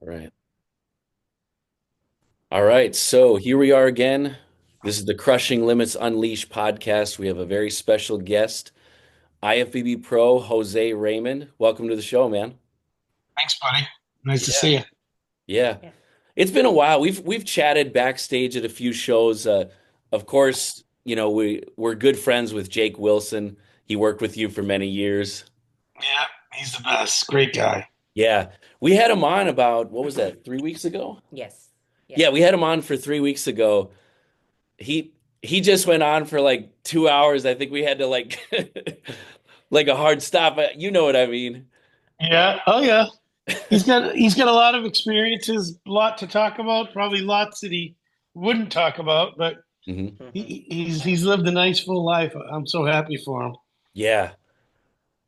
All right. All right. So here we are again. This is the Crushing Limits Unleashed podcast. We have a very special guest, IFBB Pro Jose Raymond. Welcome to the show, man. Thanks, buddy. Nice to Yeah. see you. Yeah. Yeah. It's been a while. We've chatted backstage at a few shows. Of course, we're good friends with Jake Wilson. He worked with you for many years. Yeah, he's the best. Great guy. Yeah. We had him on about, what was that, 3 weeks ago? Yes. Yeah. Yeah, we had him on for 3 weeks ago. He just went on for like 2 hours. I think we had to like like a hard stop. You know what I mean? Yeah. Oh, yeah. He's got a lot of experiences, a lot to talk about. Probably lots that he wouldn't talk about, but Hmm. Hmm. he's lived a nice full life. I'm so happy for him. Yeah.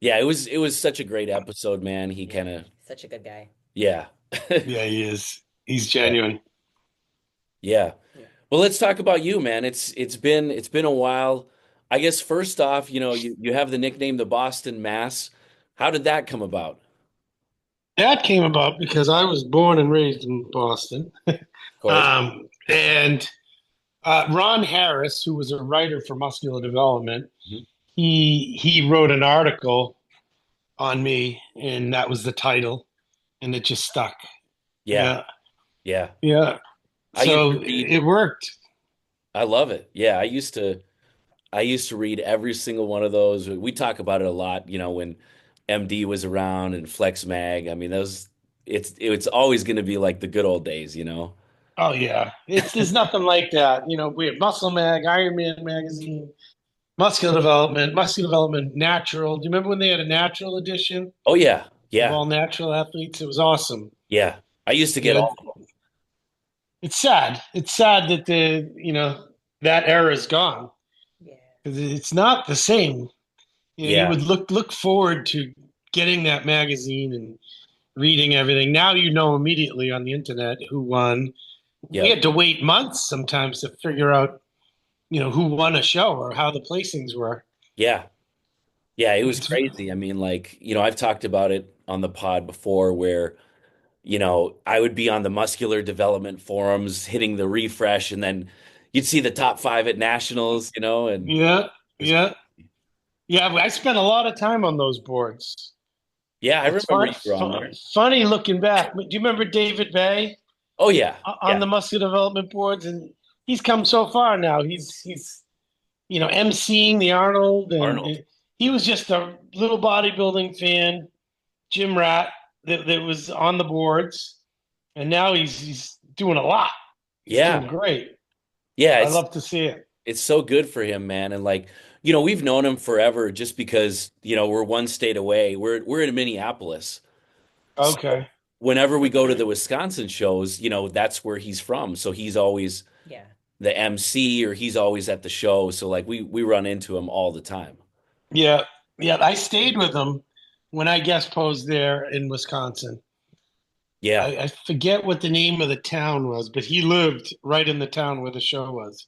Yeah, it was such a great episode, man. He Yeah. kind of Such a good guy. yeah. Yeah, he is. He's genuine. Yeah. Yeah. Well, let's talk about you, man. It's been a while. I guess first off, you have the nickname the Boston Mass. How did that come about? That came about because I was born and raised in Boston, Of course. and Ron Harris, who was a writer for Muscular Development, Mhm. he wrote an article on me, and that was the title, and it just stuck. Yeah. Yeah, Yeah. yeah. I used to So read it worked. I love it. Yeah, I used to read every single one of those. We talk about it a lot, when MD was around and Flex Mag. I mean, those it's always going to be like the good old days. Oh yeah, it's there's nothing like that. We have Muscle Mag, Iron Man magazine, Muscular Development Natural. Do you remember when they had a natural edition Oh yeah. of Yeah. all natural athletes? It was awesome. Yeah. I used to get Yeah, all of them. it's sad. It's sad that that era is gone Yeah. because it's not the same. You Yeah. would look forward to getting that magazine and reading everything. Now you know immediately on the internet who won. We Yep. had to wait months sometimes to figure out, who won a show or how the placings were. Yeah. Yeah, it was It's, crazy. I mean, like, I've talked about it on the pod before where, I would be on the muscular development forums hitting the refresh and then you'd see the top five at nationals, and it yeah, was yeah, yeah. I spent a lot of time on those boards. yeah, I It's remember you were on there. funny looking back. Do you remember David Bay Oh yeah, on yeah, the muscular development boards? And he's come so far now. He's emceeing the Arnold, Arnold. and he was just a little bodybuilding fan, gym rat that was on the boards, and now he's doing a lot. He's doing Yeah, great. yeah, I it's love to see it. it's so good for him, man. And like, we've known him forever just because, we're one state away. We're in Minneapolis. So Okay. whenever we go to the Wisconsin shows, that's where he's from. So he's always Yeah. the MC or he's always at the show. So like we run into him all the time. Yeah, yeah. I stayed with him when I guest posed there in Wisconsin. Yeah. I forget what the name of the town was, but he lived right in the town where the show was.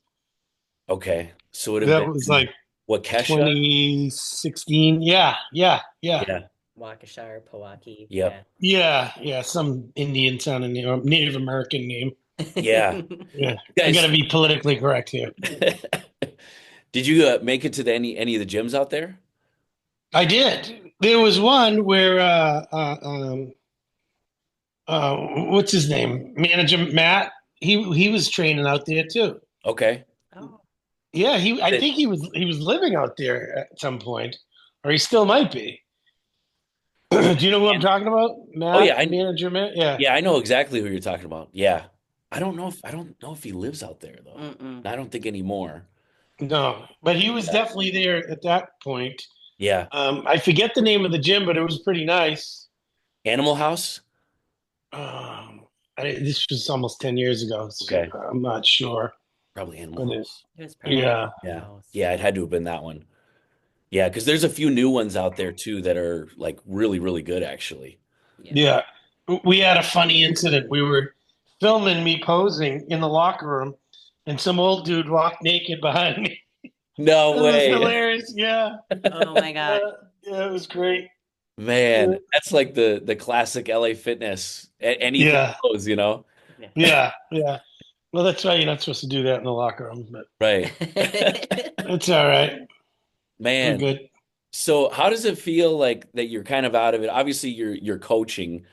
Okay. So it would have That was been like Waukesha. 2016. Yeah, yeah, yeah. Yeah. Waukesha, Pewaukee. Yep. Yeah. Yeah, yeah, some Indian sounding name or Native American name. Yeah. Yeah, You I got guys, to be politically correct here. did you make it to any of the gyms out there? I did. There was one where what's his name? Manager Matt. He was training out there too. Okay. Oh. Yeah, I think he was living out there at some point, or he still might be. Do you know who I'm talking about? Oh yeah, Matt, Manager Matt. Yeah. yeah, I know exactly who you're talking about. Yeah. I don't know if he lives out there though. Mm-mm. I don't think anymore. No, but he was Yeah. definitely there at that point. Yeah. I forget the name of the gym, but it was pretty nice. Animal House? Um, this was almost 10 years ago, so Okay. I'm not sure. Probably Animal But House. It was probably yeah, Yeah. house. Yeah, it had to have been that one. Yeah, because there's a few new ones out there too that are like really, really good actually. Yeah. yeah. We had a funny incident. We were filming me posing in the locker room, and some old dude walked naked behind me. No It was way. hilarious. Yeah. Oh my God. Yeah, it was great. Man, that's like the classic LA Fitness. Anything Yeah, goes, you know? Yeah. yeah, yeah. Well, that's why you're not supposed to do that in the locker room, but Right. it's all right. We're Man, good. so how does it feel like that you're kind of out of it? Obviously you're coaching,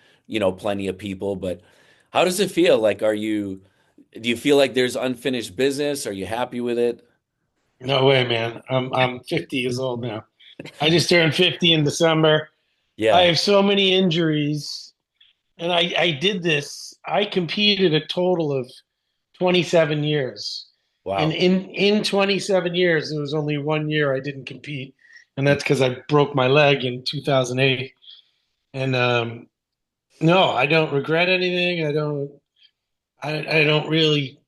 plenty of people, but how does it feel? Like do you feel like there's unfinished business? Are you happy with it? No way, man. I'm 50 years old now. I just turned 50 in December. I Yeah. have so many injuries, and I did this. I competed a total of 27 years. And Wow. in 27 years, there was only 1 year I didn't compete, and that's because I broke my leg in 2008. And no, I don't regret anything. I don't really,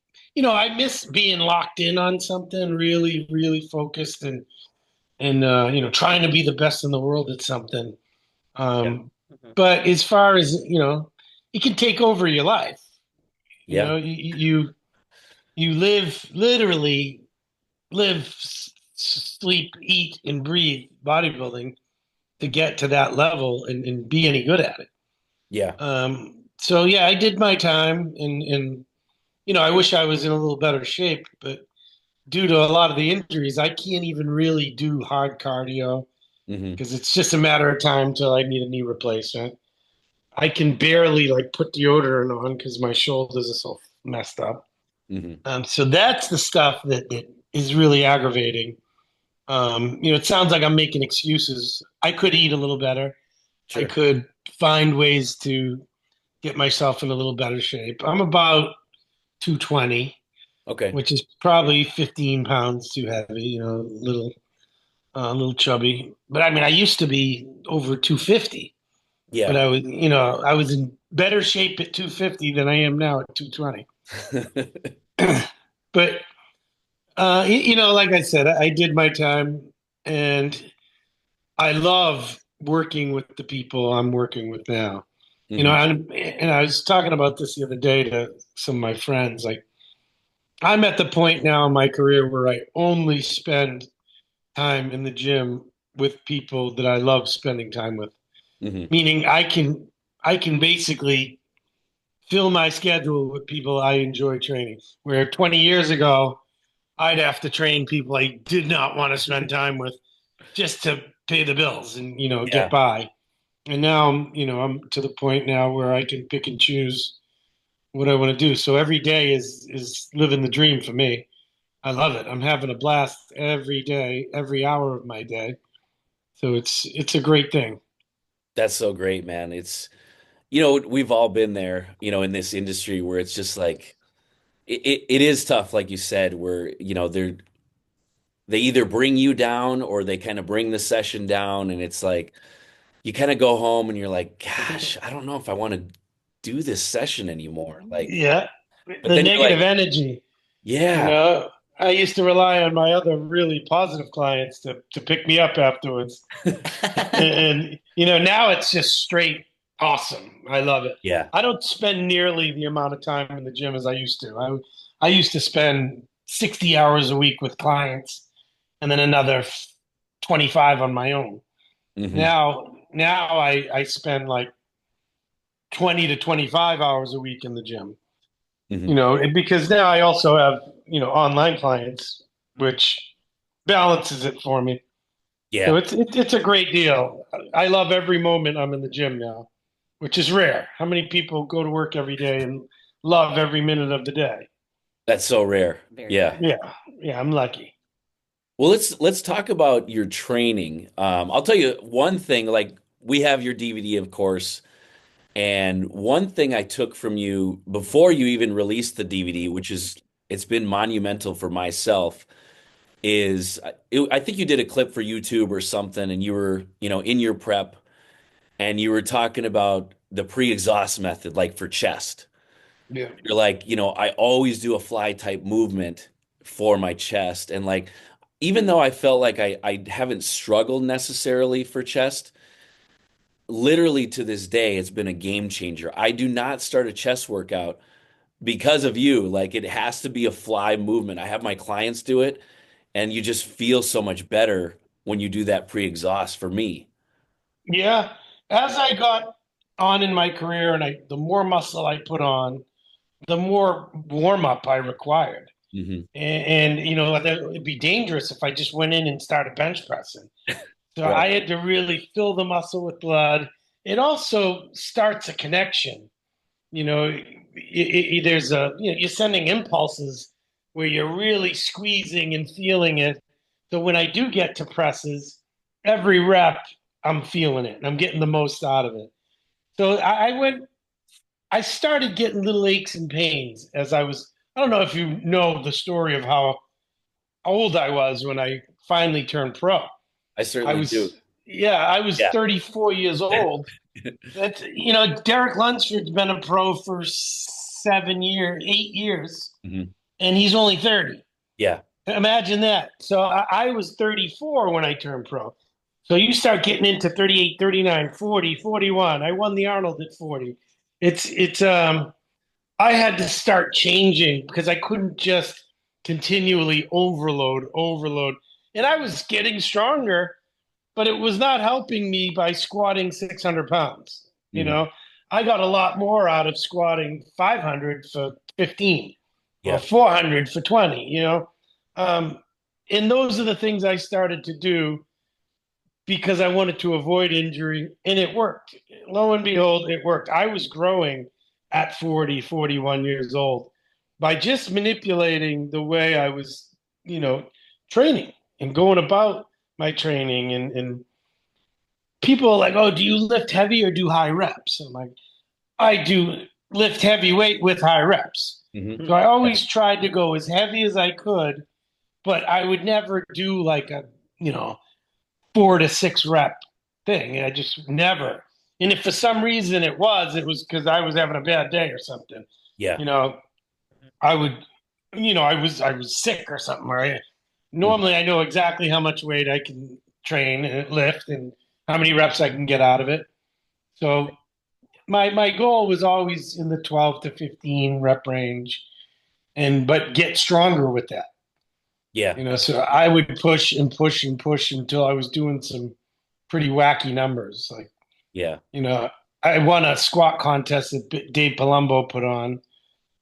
I miss being locked in on something, really, really focused and trying to be the best in the world at something. Yeah. Mhm. But as far as, it can take over your life. You Yeah. know, you live literally live, sleep, eat, and breathe bodybuilding to get to that level and be any good at it. Yeah. So yeah, I did my time, and I wish I was in a little better shape, but due to a lot of the injuries, I can't even really do hard cardio Hmm. because it's just a matter of time till I need a knee replacement. I can barely like put deodorant on because my shoulders are so messed up. Hmm. So that's the stuff that is really aggravating. It sounds like I'm making excuses. I could eat a little better. I Sure. could find ways to get myself in a little better shape. I'm about 220, Okay. which is probably 15 pounds too heavy, a little chubby. But I mean, I used to be over 250, but Yeah. I was in better shape at 250 than I am now at 220. But like I said, I did my time, and I love working with the people I'm working with now. Hmm. And I was talking about this the other day to some of my friends. Like, I'm at the point now in my career where I only spend time in the gym with people that I love spending time with. Hmm. Meaning, I can basically fill my schedule with people I enjoy training. Where 20 years ago, I'd have to train people I did not want to spend time with just to pay the bills and get Yeah. by. And now I'm to the point now where I can pick and choose what I want to do. So every day is living the dream for me. I love it. I'm having a blast every day, every hour of my day. So it's a great thing. That's so great, man. We've all been there, in this industry where it's just like it is tough, like you said, where, they either bring you down or they kind of bring the session down, and it's like you kind of go home and you're like, gosh, I don't know if I want to do this session anymore. Like, Yeah. but The then you're negative like, energy, you yeah, know, I used to rely on my other really positive clients to pick me up afterwards. And now it's just straight awesome. I love it. yeah, I don't spend nearly the amount of time in the gym as I used to. I used to spend 60 hours a week with clients and then another 25 on my own. hmm, Now I spend like 20 to 25 hours a week in the gym. hmm, Because now I also have, online clients, which balances it for me. So yeah. it's a great deal. I love every moment I'm in the gym now, which is rare. How many people go to work every day and love every minute of the day? That's so rare. Very Yeah. rare. Yeah, yeah, I'm lucky. Well, let's talk about your training. I'll tell you one thing, like we have your DVD, of course, and one thing I took from you before you even released the DVD, which is it's been monumental for myself, is I think you did a clip for YouTube or something, and you were, in your prep, and you were talking about the pre-exhaust method, like for chest. Yeah. You're like, I always do a fly type movement for my chest. And like, even though I felt like I haven't struggled necessarily for chest, literally to this day, it's been a game changer. I do not start a chest workout because of you. Like, it has to be a fly movement. I have my clients do it, and you just feel so much better when you do that pre-exhaust for me. Yeah. as I got on in my career and the more muscle I put on, the more warm up I required. Hmm. You know, it'd be dangerous if I just went in and started bench pressing. So Right. I had to really fill the muscle with blood. It also starts a connection. You know, there's you're sending impulses where you're really squeezing and feeling it. So when I do get to presses, every rep, I'm feeling it. I'm getting the most out of it. So I started getting little aches and pains as I don't know if you know the story of how old I was when I finally turned pro. I I certainly do. was, yeah, I was Yeah. 34 years old. That's, Derek Lunsford's been a pro for 7 years, 8 years, Hmm. and he's only 30. Yeah. Imagine that. So I was 34 when I turned pro. So you start getting into 38, 39, 40, 41. I won the Arnold at 40. I had to start changing because I couldn't just continually overload. And I was getting stronger, but it was not helping me by squatting 600 pounds. You Hmm. know, I got a lot more out of squatting 500 for 15 or Yeah. 400 for 20, um, and those are the things I started to do because I wanted to avoid injury, and it worked. Lo and behold, it worked. I was growing at 40, 41 years old by just manipulating the way I was, you know, training and going about my training. And people are like, oh, do you lift heavy or do high reps? I'm like, I do lift heavy weight with high reps. Hmm. So I Yeah. always tried to go as heavy as I could, but I would never do like a, you know, 4 to 6 rep thing. I just never. And if for some reason it was because I was having a bad day or something. Yeah. You know, I would, I was sick or something. Right? Mhm. Normally, I know exactly how much weight I can train and lift and how many reps I can get out of it. So my goal was always in the 12 to 15 rep range, and but get stronger with that. Yeah. So I would push and push and push until I was doing some pretty wacky numbers. Like, Yeah. you know, I won a squat contest that Dave Palumbo put on.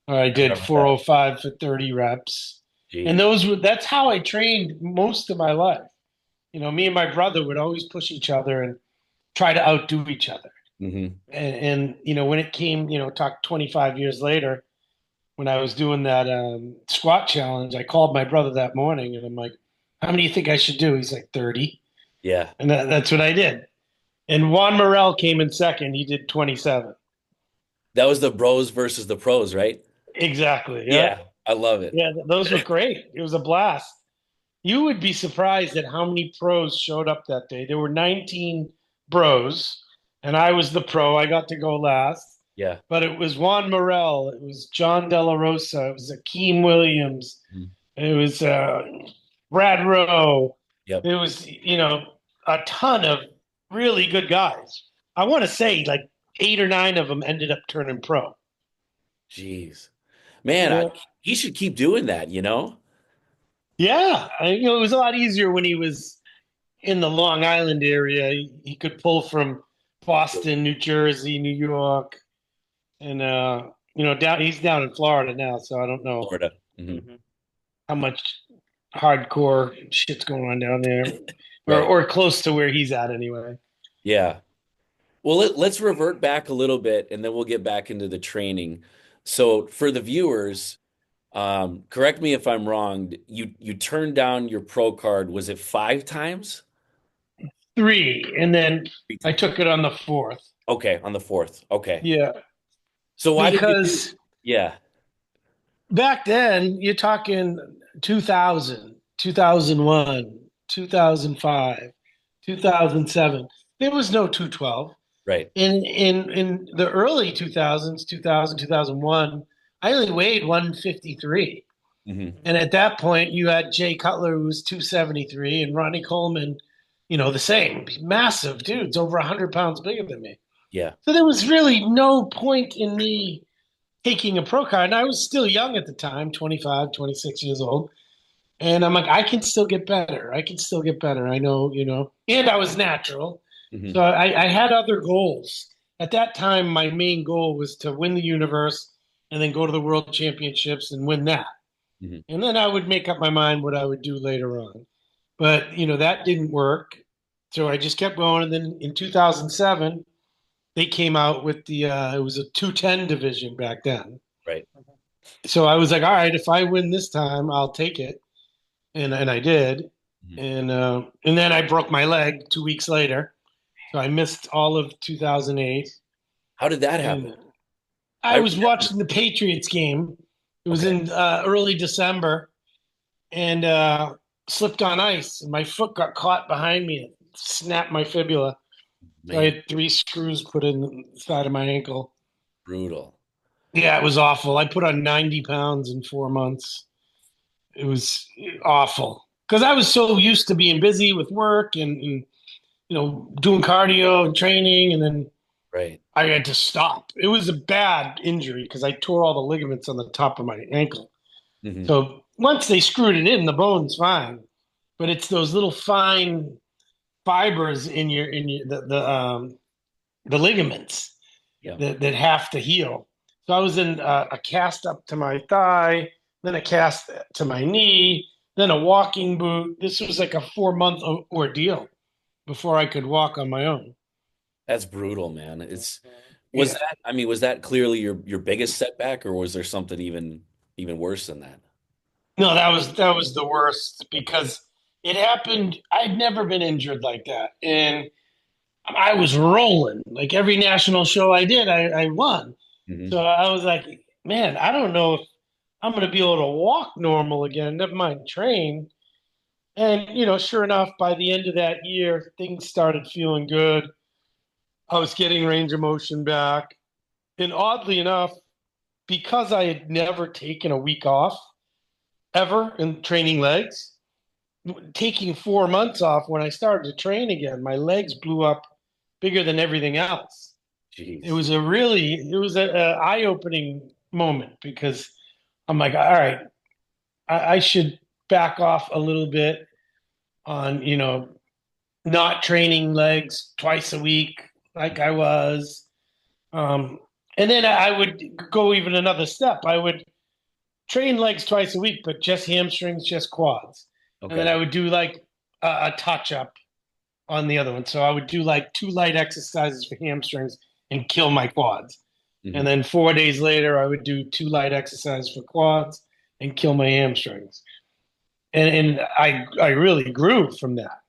Where I I did remember that. 405 for 30 reps. And Jeez. that's how I trained most of my life. Me and my brother would always push each other and try to outdo each other. Hmm. And when it came, talk 25 years later, when I was doing that squat challenge, I called my brother that morning and I'm like, how many do you think I should do? He's like 30. Yeah. And that's what I did. And Juan Morel came in second. He did 27. That was the bros versus the pros, right? Exactly. Yeah. Yeah. I love it. Yeah. Those were great. It was a blast. You would be surprised at how many pros showed up that day. There were 19 bros, and I was the pro. I got to go last. Yeah. But it was Juan Morel. It was John De La Rosa. It was Akeem Williams. Mhm. It was Brad Rowe. Yep. It was, a ton of really good guys. I want to say like 8 or 9 of them ended up turning pro. Jeez. Man, Yeah. he should keep doing that, you know? Yeah. It was a lot easier when he was in the Long Island area. He could pull from Boston, New Jersey, New York, and he's down in Florida now, so I don't know Florida. Hmm. Hmm. how much hardcore shit's going on down there, or Right. or close to where he's at anyway. Yeah. Well, let's revert back a little bit and then we'll get back into the training. So for the viewers, correct me if I'm wrong. You turned down your pro card. Was it 5 times? 3, and then Three I times. took it on the fourth. Okay, on the fourth. Okay. Yeah, So why did you do? because Yeah. back then you're talking 2000, 2001, 2005, 2007. There was no 212. Right. In the early 2000s, 2000, 2001, I only weighed 153. Hmm. And at that point, you had Jay Cutler, who was 273, and Ronnie Coleman, the same. Massive dudes, over 100 pounds bigger than me. Yeah. So there was really no point in me taking a pro card. And I was still young at the time, 25, 26 years old. And I'm like, I can still get better. I can still get better. I know. And I was natural. Hmm. So I had other goals. At that time, my main goal was to win the universe and then go to the world championships and win that. Hmm. And then I would make up my mind what I would do later on. But, that didn't work. So I just kept going. And then in 2007, they came out with it was a 210 division back then. Right. So I was like, all right, if I win this time, I'll take it. And I did. Hmm. And then I broke my leg 2 weeks later. So I missed all of 2008. How did that happen? And I I was remember. watching the Patriots game. It was Okay. in early December and slipped on ice. And my foot got caught behind me and snapped my fibula. So I Man, had 3 screws put in the side of my ankle. brutal. Yeah, it was awful. I put on 90 pounds in 4 months. It was awful because I was so used to being busy with work and doing cardio and training, and then Right. I had to stop. It was a bad injury because I tore all the ligaments on the top of my ankle. Hmm. So once they screwed it in, the bone's fine, but it's those little fine fibers in your the ligaments Yeah. that have to heal. So I was in a cast up to my thigh, then a cast to my knee, then a walking boot. This was like a 4 month ordeal before I could walk on my own. That's brutal, man. Was Yeah. that, I mean, was that clearly your biggest setback, or was there something even worse than that? No, that was the worst because it happened. I'd never been injured like that, and I was rolling. Like every national show I did, I won. Hmm. So I was like, man, I don't know if I'm going to be able to walk normal again. Never mind train. And sure enough, by the end of that year, things started feeling good. I was getting range of motion back, and oddly enough, because I had never taken a week off ever in training legs, taking 4 months off when I started to train again, my legs blew up bigger than everything else. It Jeez. was a eye-opening moment because I'm like, all right, I should back off a little bit on, not training legs twice a week like I was. Um, and then I would go even another step. I would train legs twice a week, but just hamstrings, just quads. And then Okay. I would do like a touch up on the other one. So I would do like 2 light exercises for hamstrings and kill my quads. Hmm. And then 4 days later, I would do 2 light exercises for quads and kill my hamstrings. And I really grew from that,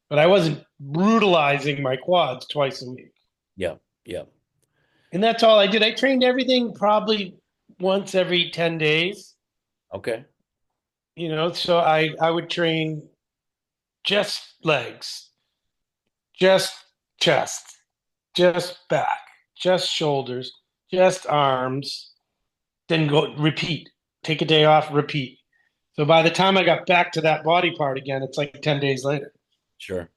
but I wasn't brutalizing my quads twice a week. Yeah. Yeah. And that's all I did. I trained everything probably once every 10 days, Okay. so I would train just legs, just chest, just back, just shoulders, just arms, then go repeat. Take a day off, repeat. So by the time I got back to that body part again, it's like 10 days later. Sure.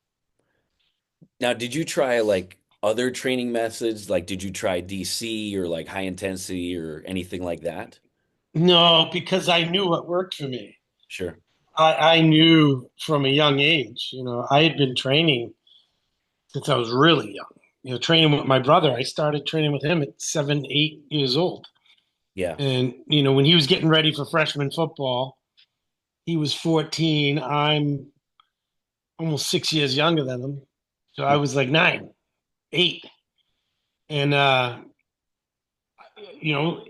Now, did you try like other training methods? Like, did you try DC or like high intensity or anything like that? No, because I knew what worked for me. Sure. I knew from a young age, I had been training since I was really young. Training with my brother. I started training with him at 7, 8 years old. Yeah. And, when he was getting ready for freshman football, he was 14. I'm almost 6 years younger than him. So I was like 9, 8. And,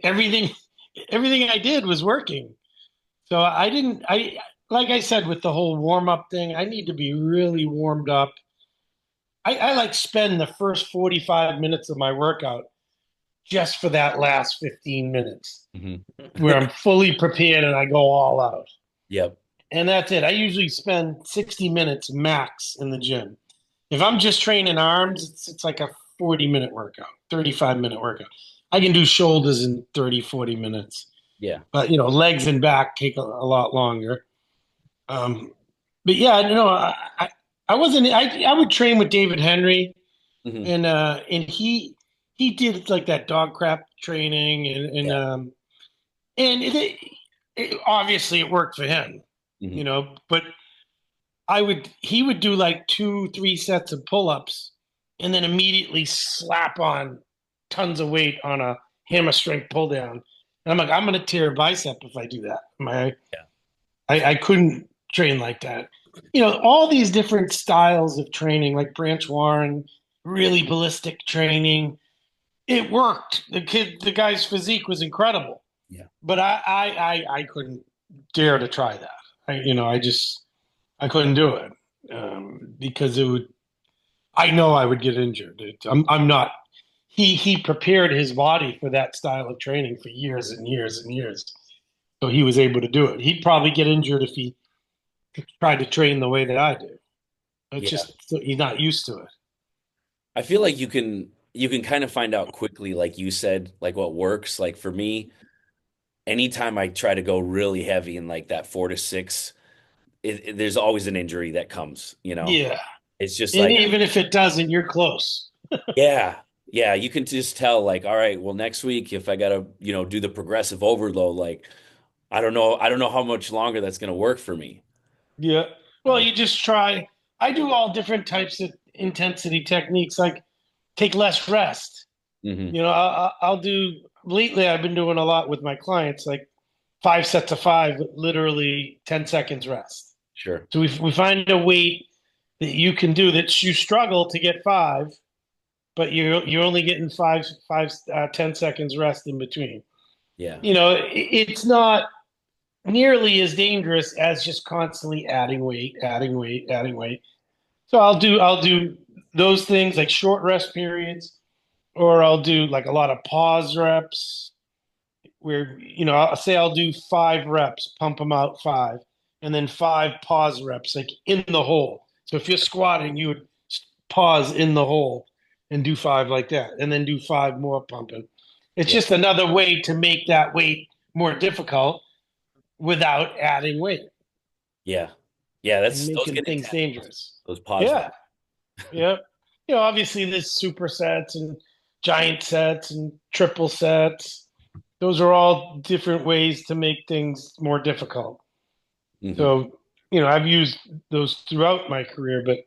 everything I did was working. So like I said, with the whole warm up thing, I need to be really warmed up. I like spend the first 45 minutes of my workout just for that last 15 minutes Hmm. where I'm fully prepared and I go all out. Yep. And that's it. I usually spend 60 minutes max in the gym. If I'm just training arms, it's like a 40-minute workout, 35-minute workout. I can do shoulders in 30, 40 minutes. Yeah. But, legs and back take a lot longer. Um, but yeah, I wasn't, I would train with David Henry Hmm. and he did like that dog crap training Yeah. and obviously it worked for him, Hmm. but he would do like 2, 3 sets of pull-ups and then immediately slap on tons of weight on a hammer strength pull down. And I'm like, I'm going to tear a bicep if I do that. Yeah. I couldn't train like that. All these different styles of training, like Branch Warren, really ballistic training, it worked. The guy's physique was incredible, Yeah. but I couldn't dare to try that. I couldn't do it because it would. I know I would get injured. I'm not. He prepared his body for that style of training for years and years and years, so he was able to do it. He'd probably get injured if he tried to train the way that I do. It's Yeah. just he's not used to it. I feel like you can kind of find out quickly, like you said, like what works. Like for me, anytime I try to go really heavy in like that 4 to 6, there's always an injury that comes, you know? Yeah, It's just and like, even if it doesn't, you're close. yeah, yeah, you can just tell, like, all right, well, next week, if I gotta, do the progressive overload, like, I don't know how much longer that's gonna work for me. Yeah. Well, Uh, you just try. I do all different types of intensity techniques, like take less rest. hmm I'll do. Lately, I've been doing a lot with my clients, like 5 sets of five, literally 10 seconds rest. Sure. So we find a weight that you can do that you struggle to get five, but you're only getting 10 seconds rest in between. Yeah. It's not nearly as dangerous as just constantly adding weight, adding weight, adding weight. So I'll do those things like short rest periods, or I'll do like a lot of pause reps where I'll say I'll do 5 reps, pump them out five, and then 5 pause reps like in the hole. So if you're squatting, you would pause in the hole and do five like that, and then do five more pumping. It's Yeah. just another way to make that weight more difficult without adding weight Yeah. Yeah. and Those making get things intense. dangerous. Those pause reps. Yeah, yeah. Obviously there's super sets and giant sets and triple sets. Those are all different ways to make things more difficult. hmm So, I've used those throughout my career, but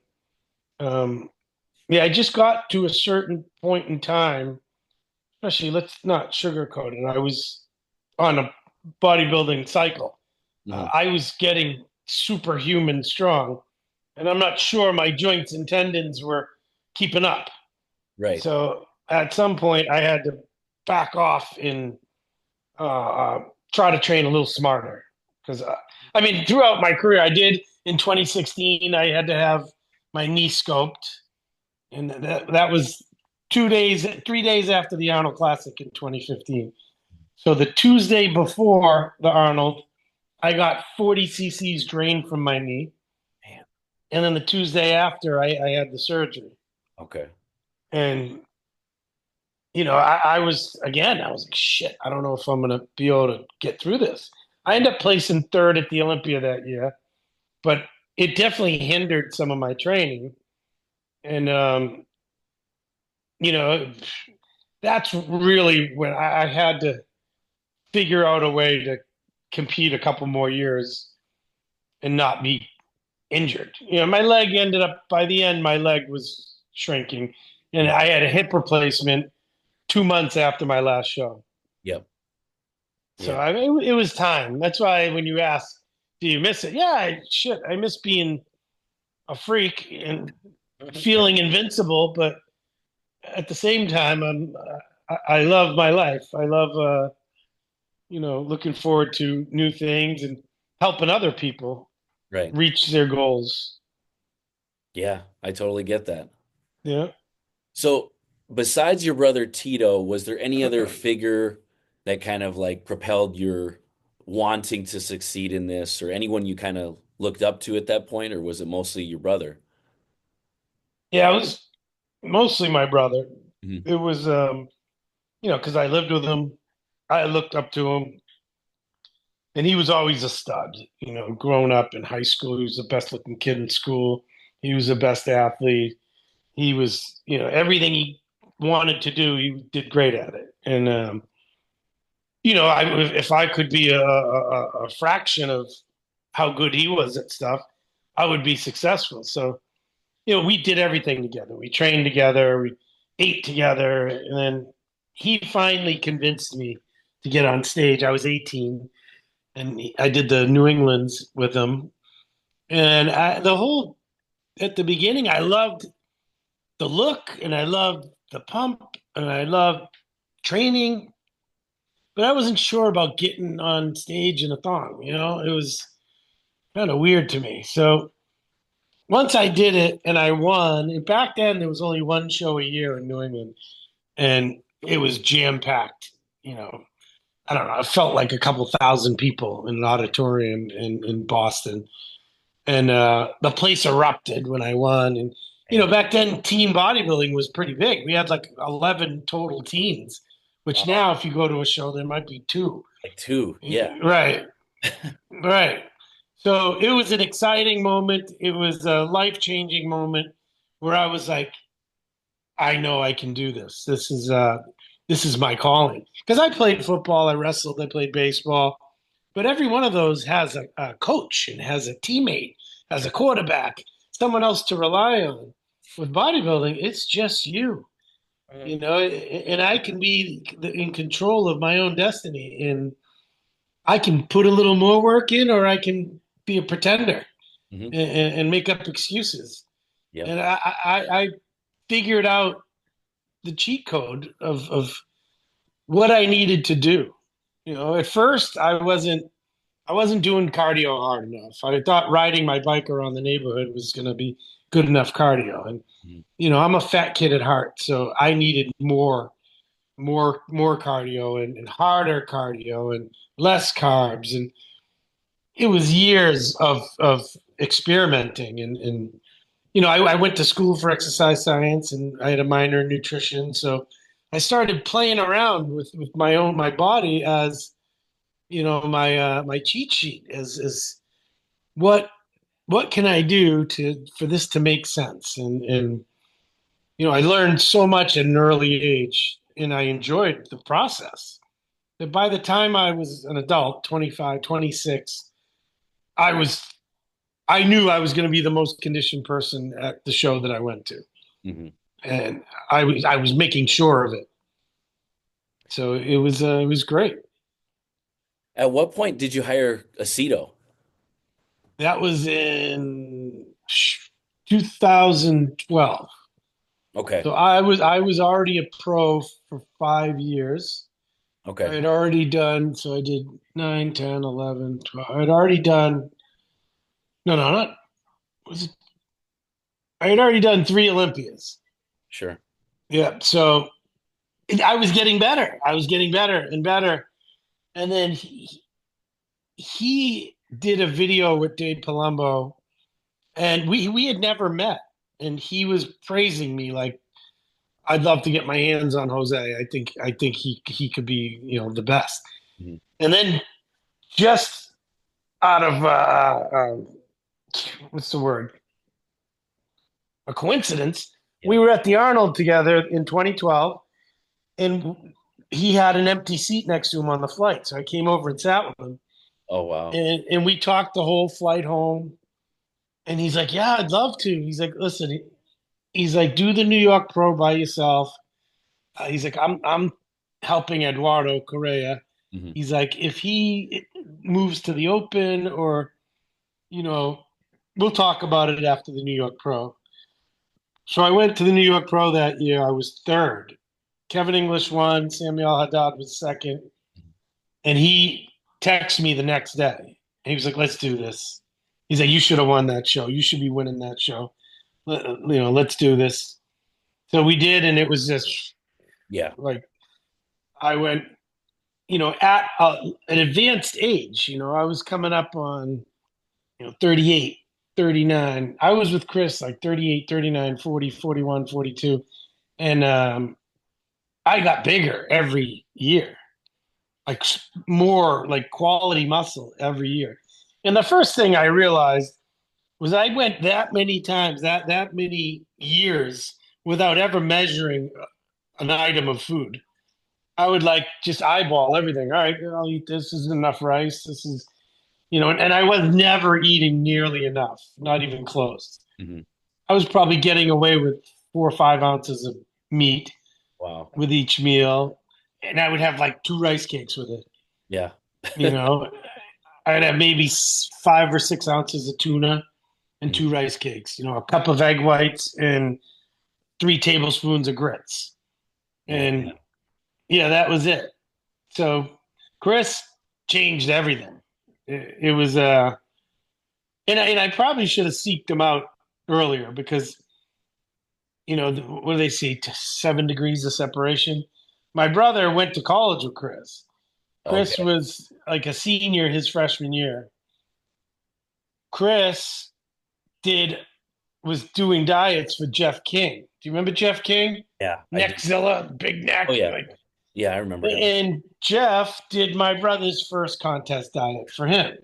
yeah, I just got to a certain point in time, especially let's not sugarcoat it. I was on a bodybuilding cycle. hmm I was getting superhuman strong, and I'm not sure my joints and tendons were keeping up. Right. So at some point, I had to back off and try to train a little smarter. Because I mean, throughout my career, I did in 2016. I had to have my knee scoped, and that was 2 days, 3 days after the Arnold Classic in 2015. So the Tuesday before the Arnold, I got 40 cc's drained from my knee. Man. And then the Tuesday after, I had the surgery. Okay. And, I was like, shit, I don't know if I'm going to be able to get through this. I ended up placing third at the Olympia that year, but it definitely hindered some of my training. And, you know, that's really when I had to figure out a way to compete a couple more years and not be injured. My leg ended up by the end, my leg was shrinking, and Mm. I had a hip replacement 2 months after my last show. Yep. So Yeah. I mean, it was time. That's why when you ask, do you miss it? Yeah, shit, I miss being a freak and feeling invincible, but at the same time, I love my life. I love looking forward to new things and helping other people Right. reach their goals. Yeah. I totally get that. Yeah. So, besides your brother Tito, was there any other figure that kind of like propelled your wanting to succeed in this, or anyone you kind of looked up to at that point, or was it mostly your brother? Yeah, it was mostly my brother. Mhm. It was, because I lived with him. I looked up to him, and he was always a stud. Growing up in high school, he was the best looking kid in school. He was the best athlete. He was, everything he wanted to do, he did great at it. And, if I could be a fraction of how good he was at stuff, I would be successful. So, we did everything together. We trained together, we ate together, and then he finally convinced me to get on stage. I was 18, and I did the New England's with him. And the whole at the beginning, I loved the look, and I loved the pump, and I loved training, but I wasn't sure about getting on stage in a thong. It was kind of weird to me. So once I did it and I won, and back then there was only one show a year in New England, and it was jam packed. I don't know. It felt like a couple thousand people in an auditorium in Boston, and the place erupted when I won. And Man. back then team bodybuilding was pretty big. We had like 11 total teams, which Wow. now if you go to a show there might be two. Like two. Yeah. Right, right. So it was an exciting moment. It was a life-changing moment where I was like, I know I can do this. This is my calling. Because I played football, I wrestled, I played baseball, but every one of those has a coach and has a teammate, has a quarterback, someone else to rely on. With bodybuilding, it's just you, Mhm. and I can be in control of my own destiny. And I can put a little more work in, or I can be a pretender Hmm. and make up excuses. Yep. And I figured out the cheat code of what I needed to do. At first I wasn't doing cardio hard enough. I thought riding my bike around the neighborhood was going to be good enough cardio. And Mhm. I'm a fat kid at heart, so I needed more cardio and harder cardio and less carbs. And it was years of experimenting. And I went to school for exercise science, and I had a minor in nutrition. So I started playing around with my body as my cheat sheet is what what can I do for this to make sense. And I learned so much at an early age, and I enjoyed the process. That by the time I was an adult, 25, 26, I was I knew I was going to be the most conditioned person at the show that I went to, Hmm. and I was making sure of it. So it was great. At what point did you hire a Ceto? That was in 2012. Okay. So I was already a pro for 5 years. I Okay. had already done, so I did 9, 10, 11, 12. I had already done, no, no, not, was it, I had already done 3 Olympias. Sure. Yeah. So I was getting better. I was getting better and better. And then he did a video with Dave Palumbo, and we had never met. And he was praising me like, I'd love to get my hands on Jose. I think he could be, the best. Mhm. And then just out of what's the word? A coincidence, Yeah. we were at the Arnold together in 2012, and he had an empty seat next to him on the flight. So I came over and sat with him, Oh, wow. and we talked the whole flight home. And he's like, "Yeah, I'd love to." He's like, "Listen," he's like, "Do the New York Pro by yourself." He's like, "I'm helping Eduardo Correa." Hmm. He's like, "If he moves to the Open, or you know, we'll talk about it after the New York Pro." So I went to the New York Pro that year. I was third. Kevin English won. Samuel Haddad was second. And he texted me the next day. He was like, "Let's do this." He's like, "You should have won that show. You should be winning that show. Let's do this." So we did, and it was just Yeah. like I went, at an advanced age. I was coming up on 38, 39. I was with Chris like 38, 39, 40, 41, 42. And I got bigger every year, like more like quality muscle every year. And the first thing I realized was I went that many times, that many years without ever measuring an item of food. I would like just eyeball everything. All right, I'll eat this. This is enough rice. This is. And I was never eating nearly enough, not even close. Hmm. I was probably getting away with 4 or 5 ounces of meat Wow. with each meal, and I would have like 2 rice cakes with it. Yeah. You know, I'd have maybe 5 or 6 ounces of tuna and Mhm. 2 rice cakes. A cup of egg whites and 3 tablespoons of grits, Oh and man. yeah, that was it. So Chris changed everything. It was and I probably should have seeked him out earlier because what do they say? 7 degrees of separation. My brother went to college with Chris. Chris Okay. was like a senior his freshman year. Chris did was doing diets for Jeff King. Do you remember Jeff King? Yeah, I do. Neckzilla, big Oh neck, yeah. like. Yeah, I remember him. And Jeff did my brother's first contest diet for him.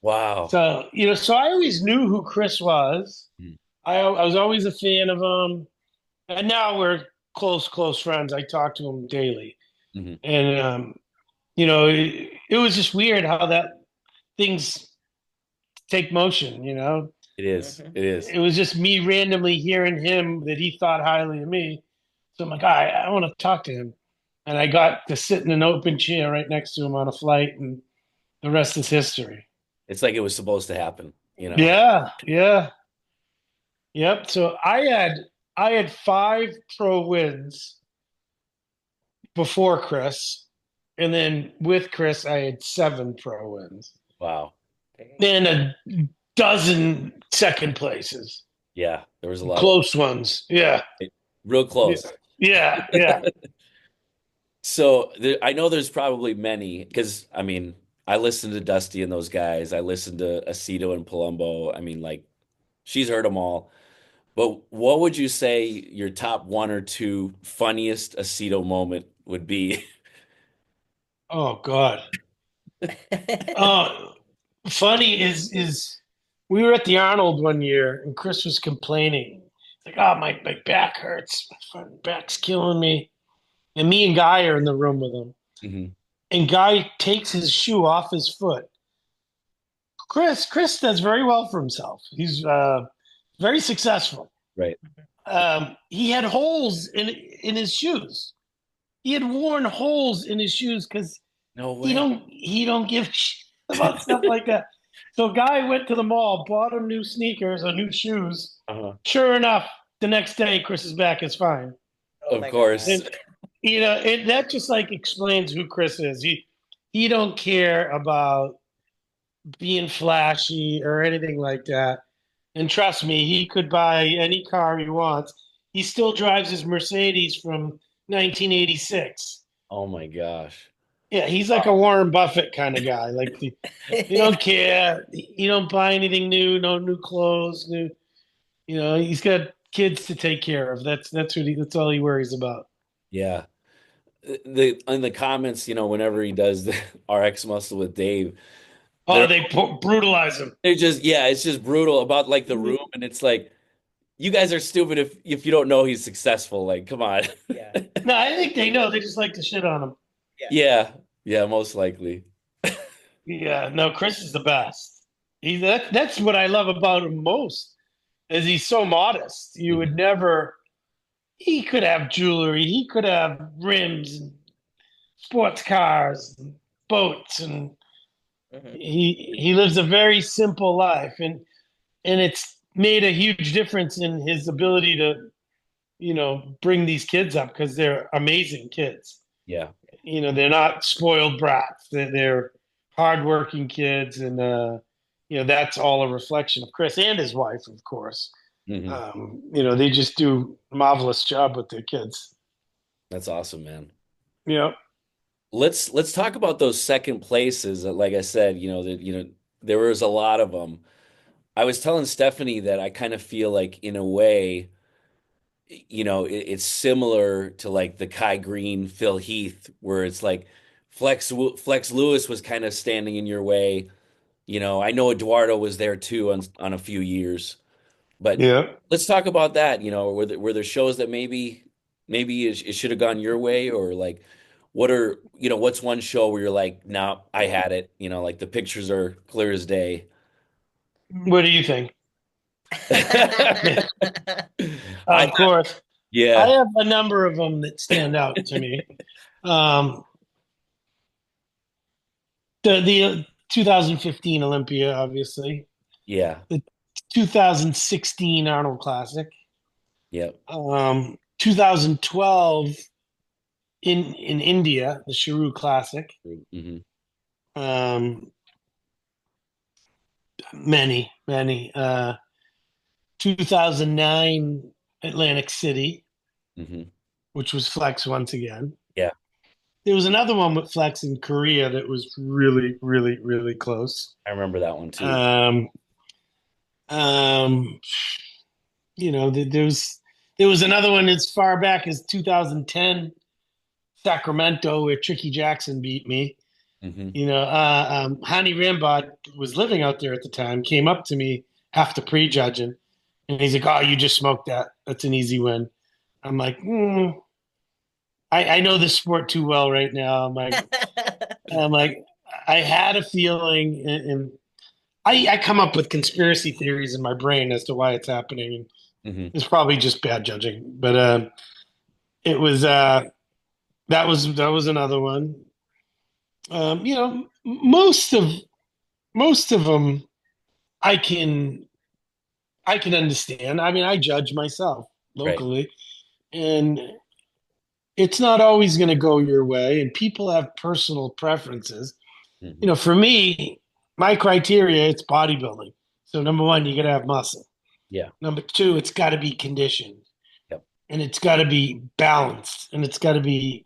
Wow. So I always knew who Chris was. Mhm. I was always a fan of him, and now we're close friends. I talk to him daily, Mhm. and it was just weird how that things take motion. It is. Hmm. It is. It was just me randomly hearing him that he thought highly of me. So I'm like, I want to talk to him, and I got to sit in an open chair right next to him on a flight, and the rest is history. It's like it was supposed to happen, you know. Yeah, yeah, yep. So I had 5 pro wins before Chris, and then with Chris, I had 7 pro wins Wow. and a dozen second places, Yeah, there was a lot of close ones. Yeah, real yeah, close. yeah, yeah. So I know there's probably many because I mean I listened to Dusty and those guys. I listened to Aceto and Palumbo. I mean, like she's heard them all. But what would you say your top one or two funniest Aceto moment would be? Oh God. Oh, funny is we were at the Arnold one year, and Chris was complaining. Like, oh, my back hurts. My front back's killing me. And me and Guy are in the room with him. Mhm. And Guy takes his shoe off his foot. Chris does very well for himself. He's very successful. Right. He had holes in his shoes. He had worn holes in his shoes because No he way. don't he don't give a shit about stuff like that. So Guy went to the mall, bought him new sneakers or new shoes. Uh-huh. Sure enough, the next day Chris's back is fine. Oh Of my course. gosh. And that just like explains who Chris is. He don't care about being flashy or anything like that. And trust me, he could buy any car he wants. He still drives his Mercedes from 1986. Oh my gosh. Yeah, he's like a Warren Buffett kind of guy. Like he don't care. He don't buy anything new, no new clothes, new. He's got kids to take care of. That's all he worries about. Yeah. The in the comments, whenever he does the RX muscle with Dave, Oh, they're they brutalize him. they're just yeah, it's just brutal about like the room, and it's like you guys are stupid if you don't know he's successful. Like, come on. Yeah. No, I think they know. They just like to shit on him. Yeah. Yeah, yeah, most likely. Yeah, no, Chris is the best. That's what I love about him most. Is he's so modest. You would Mhm. never. He could have jewelry. He could have rims and sports cars and boats, and Hmm. he lives a very simple life, and it's made a huge difference in his ability to bring these kids up because they're amazing kids. Yeah. They're not spoiled brats. They're hardworking kids, and that's all a reflection of Chris and his wife, of course. Hmm. They just do a marvelous job with their kids. That's awesome, man. Yeah. Let's talk about those second places. Like I said, there was a lot of them. I was telling Stephanie that I kind of feel like in a way, it's similar to like the Kai Green, Phil Heath, where it's like Flex Lewis was kind of standing in your way. I know Eduardo was there too on a few years, but Yeah. let's talk about that. Were there shows that maybe it should have gone your way, or like what's one show where you're like, nah, I had it. Like the pictures are clear as day. What do you think? I Of course. I yeah, have a number of them that stand out to me. Um, the 2015 Olympia, obviously. yeah, The 2016 Arnold Classic. yeah. 2012 in India, the Shiru Classic. Hmm. Um, many. 2009 Atlantic City, Hmm. which was Flex once again. Yeah, There was another one with Flex in Korea that was really, really, really close. I remember that one too. Um, um, there was another one as far back as 2010 Sacramento where Tricky Jackson beat me. Hmm. Hani Rambod was living out there at the time, came up to me after prejudging, and he's like, "Oh, you just smoked that. That's an easy win." I'm like, I know this sport too well right now. I'm like, I had a feeling, and I come up with conspiracy theories in my brain as to why it's happening. And Hmm. it's probably just bad judging, but it was that was another one. Most of them I can I can understand. I mean, I judge myself Right. locally, and it's not always going to go your way, and people have personal preferences. Hmm. For me, my criteria it's bodybuilding. So number one, you got to have muscle. Yeah. Number two, it's got to be conditioned, Yep. and it's got to be balanced, and it's got to be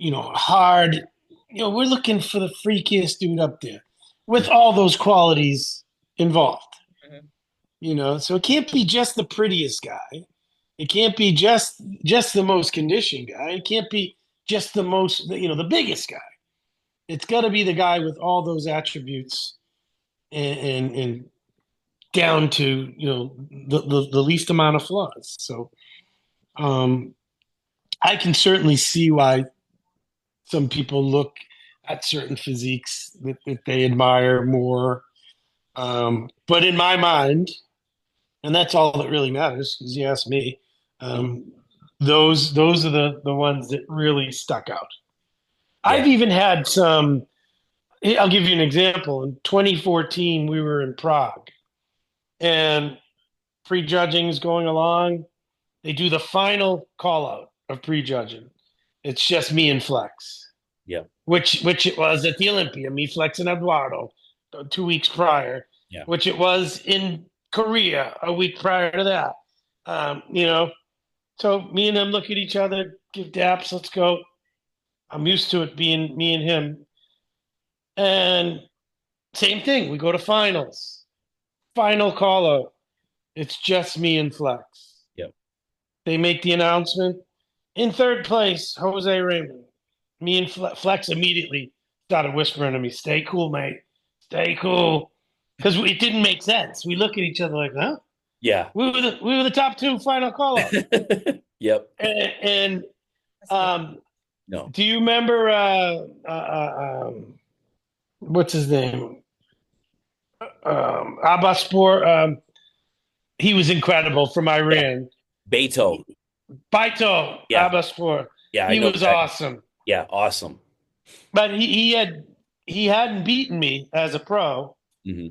hard. We're looking for the freakiest dude up there with all those qualities involved. Mhm. So it can't be just the prettiest guy. It can't be just the most conditioned guy. It can't be just the most the biggest guy. It's got to be the guy with all those attributes and down to the least amount of flaws. So um, I can certainly see why some people look at certain physiques that they admire more. But in my mind, and that's all that really matters, because you ask me, um, those are the ones that really stuck out. Yeah. I've even had some. I'll give you an example. In 2014, we were in Prague, and prejudging is going along. They do the final call out of prejudging. It's just me and Flex, Yeah. which it was at the Olympia. Me, Flex, and Eduardo 2 weeks prior. Yeah. Which it was in Korea a week prior to that. Um, you know, so me and him look at each other, give daps, let's go. I'm used to it being me and him. And same thing, we go to finals. Final call out. It's just me and Flex. Yep. They make the announcement. In third place, Jose Raymond. Me and Flex immediately started whispering to me, "Stay cool, mate. Stay cool." Because it didn't make sense. We look at each other like, huh? Yeah. We were the top two final call out. Yep. And That's good. um, No. do you remember what's his name? Abbaspor. He was incredible from Yeah. Iran. Beto. Baito Yeah. Abbaspor. Yeah. I He know was exactly. awesome. Yeah. Awesome. But he hadn't beaten me as a pro. Hmm.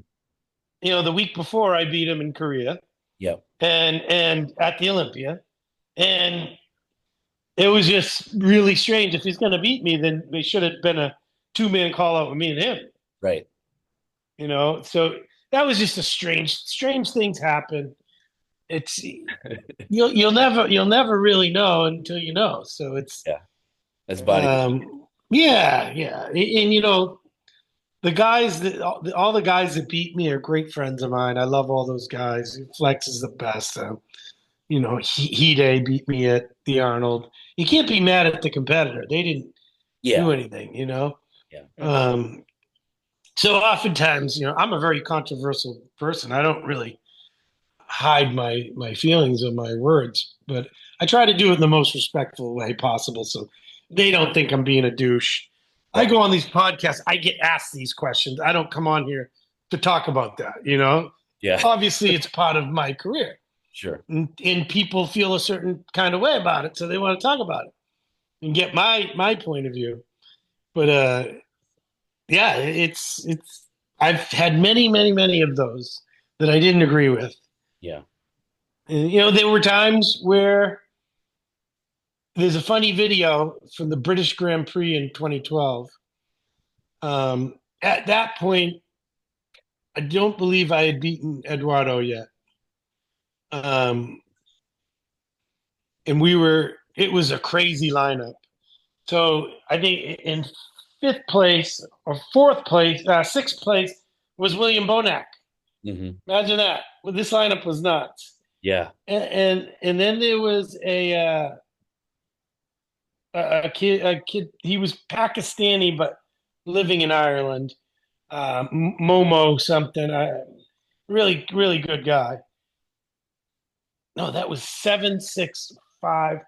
The week before I beat him in Korea Yep. and at the Olympia. And it was just really strange. If he's going to beat me, then they should have been a two-man call out with me and him. Right. So that was just a strange things happen. It's you'll never really know until you know. So it's Yeah. That's bodybuilding. yeah, and the guys that all the guys that beat me are great friends of mine. I love all those guys. Flex is the best. Hide beat me at the Arnold. You can't be mad at the competitor. They didn't do Yeah. anything. Yeah. Mhm. So oftentimes, I'm a very controversial person. I don't really hide my feelings or my words, but I try to do it in the most respectful way possible so they don't think I'm being a douche. I Right. go on these podcasts, I get asked these questions. I don't come on here to talk about that. Yeah, Obviously, it's part of my career, sure. and people feel a certain kind of way about it, so they want to talk about it and get my point of view. But yeah, it's. I've had many of those that I didn't agree with. Yeah. And, there were times where there's a funny video from the British Grand Prix in 2012. At that point, I don't believe I had beaten Eduardo yet. Um, and it was a crazy lineup. So I think in fifth place or fourth place, sixth place was William Bonac. Hmm. Imagine that. Well, this lineup was nuts. Yeah. And then there was a kid. He was Pakistani but living in Ireland. Momo something. Really good guy. No, that was 765.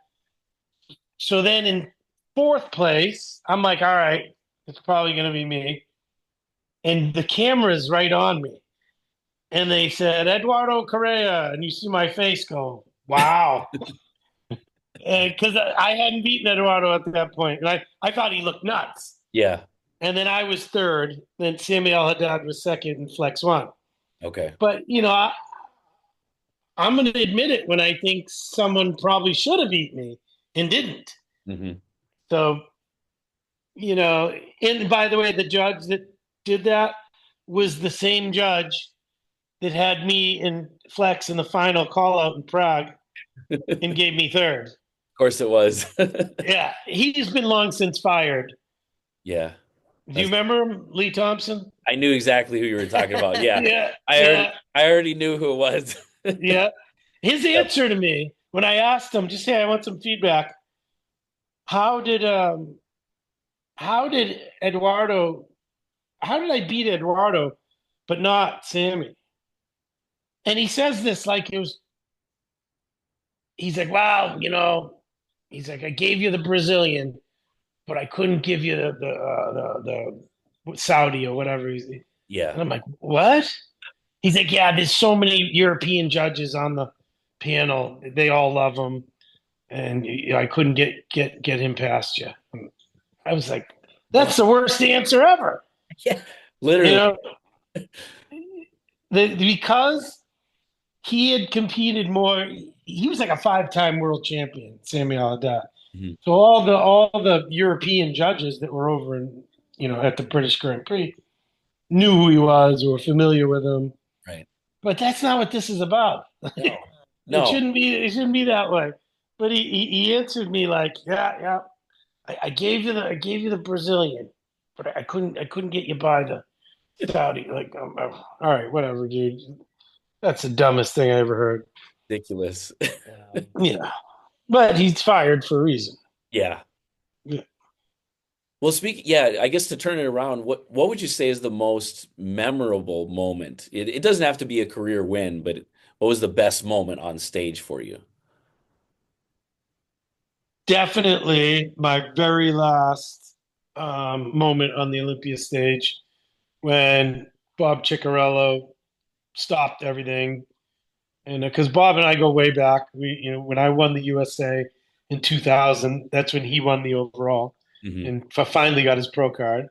So then in fourth place, I'm like, all right, it's probably going to be me. And the camera's right on me. And they said, Eduardo Correa. And you see my face go, wow. Because I hadn't beaten Eduardo at that point. And I thought he looked nuts. Yeah. And then I was third. Then Samuel Haddad was second and Flex won. Okay. But, I'm going to admit it when I think someone probably should have beat me and didn't. Hmm. So, and by the way, the judge that did that was the same judge that had me and Flex in the final call out in Prague and gave me third. Of course it was. Yeah, he's been long since fired. Yeah. Do you That's, remember him, Lee Thompson? I knew exactly who you were talking about. Yeah. Yeah, I already yeah, I already knew who it was. yeah. His Yep. answer to me when I asked him, just hey, I want some feedback. How did how did Eduardo? How did I beat Eduardo, but not Sammy? And he says this like it was. He's like, wow, he's like, I gave you the Brazilian, but I couldn't give you the Saudi or whatever. And Yeah. I'm like, what? He's like, yeah, there's so many European judges on the panel. They all love him, and I couldn't get him past you. I was like, that's the worst answer ever. Yeah. You Literally. know, because he had competed more. He was like a five-time world champion, Samuel Haddad. Mhm. So all the European judges that were over in at the British Grand Prix knew who he was or were familiar with him. Right. But that's not what this is about. No. It No. shouldn't be. It shouldn't be that way. But he answered me like, yeah, yeah. I gave you the Brazilian, but I couldn't get you by the Saudi. Like, all right, whatever, dude. That's the dumbest thing I ever heard. Ridiculous. Yeah, but he's fired for a reason. Yeah. Yeah. Well, yeah, I guess to turn it around, what would you say is the most memorable moment? It doesn't have to be a career win, but what was the best moment on stage for you? Definitely my very last moment on the Olympia stage when Bob Ciccarello stopped everything. And because Bob and I go way back, when I won the USA in 2000, that's when he won the overall Hmm. and finally got his pro card.